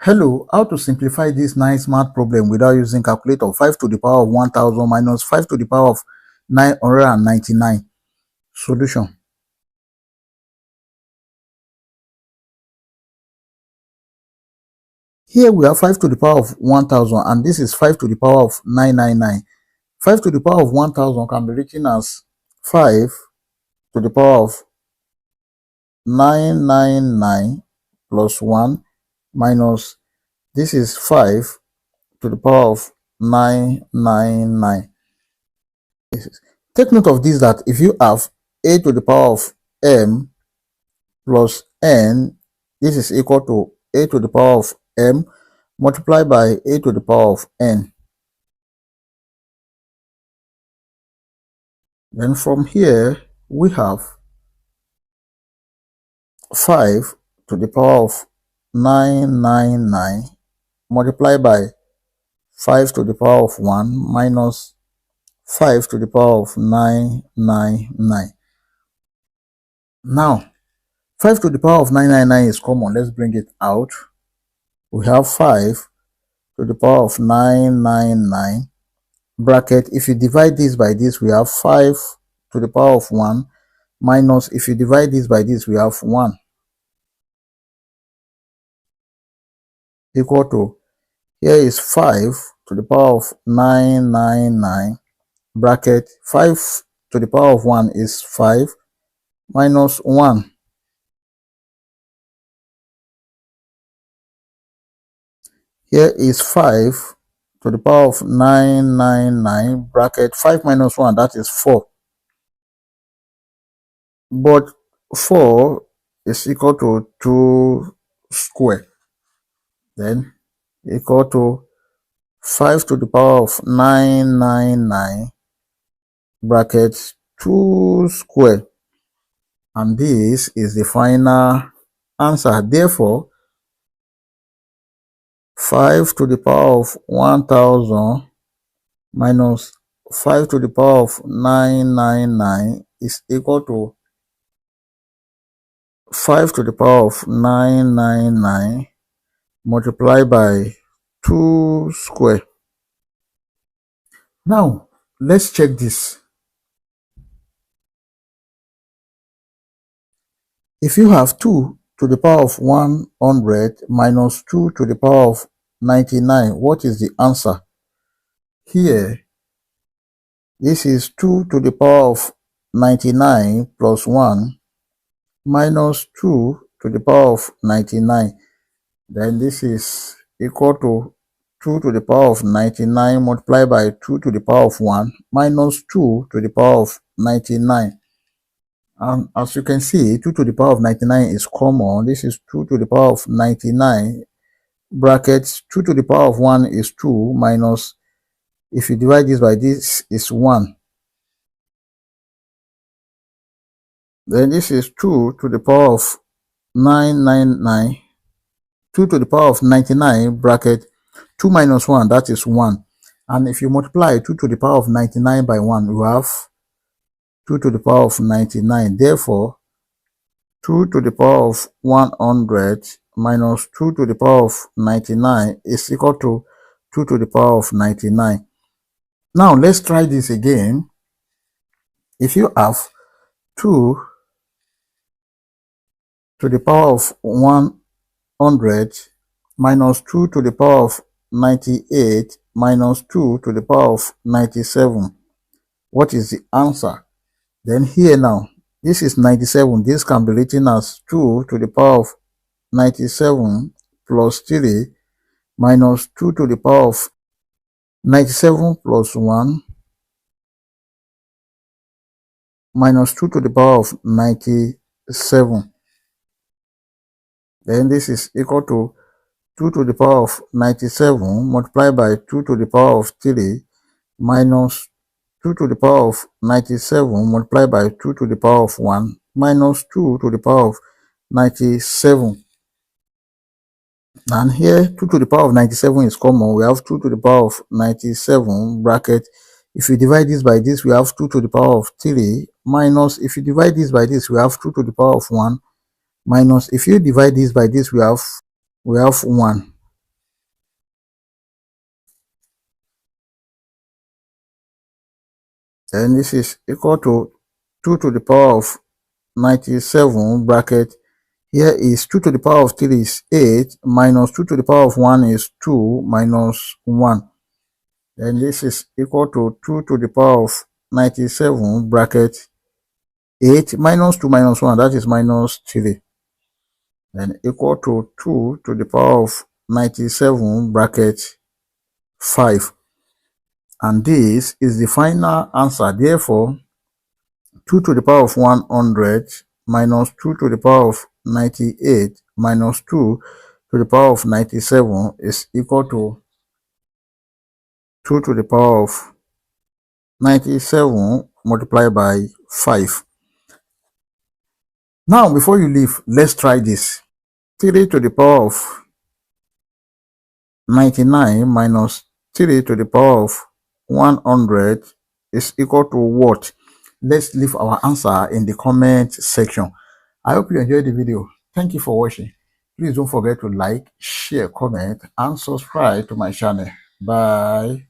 Hello, how to simplify this nice math problem without using calculator. 5 to the power of 1000 minus 5 to the power of 999. Solution. Here we have 5 to the power of 1000 and this is 5 to the power of 999. 5 to the power of 1000 can be written as 5 to the power of 999 plus 1 minus this is 5 to the power of 999. Take note of this, that if you have a to the power of m plus n, this is equal to a to the power of m multiplied by a to the power of n. Then from here we have 5 to the power of 999 multiplied by 5 to the power of 1 minus 5 to the power of 999. Now 5 to the power of 999 is common. Let's bring it out. We have 5 to the power of 999 bracket. If you divide this by this, we have 5 to the power of 1 minus, if you divide this by this, we have 1 equal to, here is 5 to the power of 999 bracket. 5 to the power of 1 is 5 minus 1. Here is 5 to the power of 999 bracket. 5 minus 1, that is 4. But 4 is equal to 2 square. Then equal to 5 to the power of 999 bracket 2 square. And this is the final answer. Therefore, 5 to the power of 1000 minus 5 to the power of 999 is equal to 5 to the power of 999 multiplied by 2 square. Now, let's check this. If you have 2 to the power of 100 minus 2 to the power of 99, what is the answer? Here, this is 2 to the power of 99 plus 1 minus 2 to the power of 99. Then this is equal to 2 to the power of 99 multiplied by 2 to the power of 1 minus 2 to the power of 99. And as you can see, 2 to the power of 99 is common. This is 2 to the power of 99 brackets. 2 to the power of 1 is 2 minus, if you divide this by this, is 1. Then this is 2 to the power of 999. 2 to the power of 99 bracket 2 minus 1, that is 1. And if you multiply 2 to the power of 99 by 1, you have 2 to the power of 99. Therefore, 2 to the power of 100 minus 2 to the power of 99 is equal to 2 to the power of 99. Now, let's try this again. If you have 2 to the power of 100 minus 2 to the power of 98 minus 2 to the power of 97, what is the answer? Then here now, this is 97. This can be written as 2 to the power of 97 plus 3 minus 2 to the power of 97 plus 1 minus 2 to the power of 97. Then this is equal to 2 to the power of 97 multiplied by 2 to the power of 3 minus 2 to the power of 97 multiplied by 2 to the power of 1 minus 2 to the power of 97. And here 2 to the power of 97 is common. We have 2 to the power of 97 bracket. If you divide this by this, we have 2 to the power of 3 minus, if you divide this by this, we have 2 to the power of 1 minus, if you divide this by this, we have 1. Then this is equal to 2 to the power of 97 bracket. Here is 2 to the power of 3 is 8 minus 2 to the power of 1 is 2 minus 1. Then this is equal to 2 to the power of 97 bracket 8 minus 2 minus 1, that is minus 3. Then equal to 2 to the power of 97 bracket 5. And this is the final answer. Therefore, 2 to the power of 100 minus 2 to the power of 98 minus 2 to the power of 97 is equal to 2 to the power of 97 multiplied by 5. Now, before you leave, let's try this. 3 to the power of 99 minus 3 to the power of 100 is equal to what? Let's leave our answer in the comment section. I hope you enjoyed the video. Thank you for watching. Please don't forget to like, share, comment, and subscribe to my channel. Bye.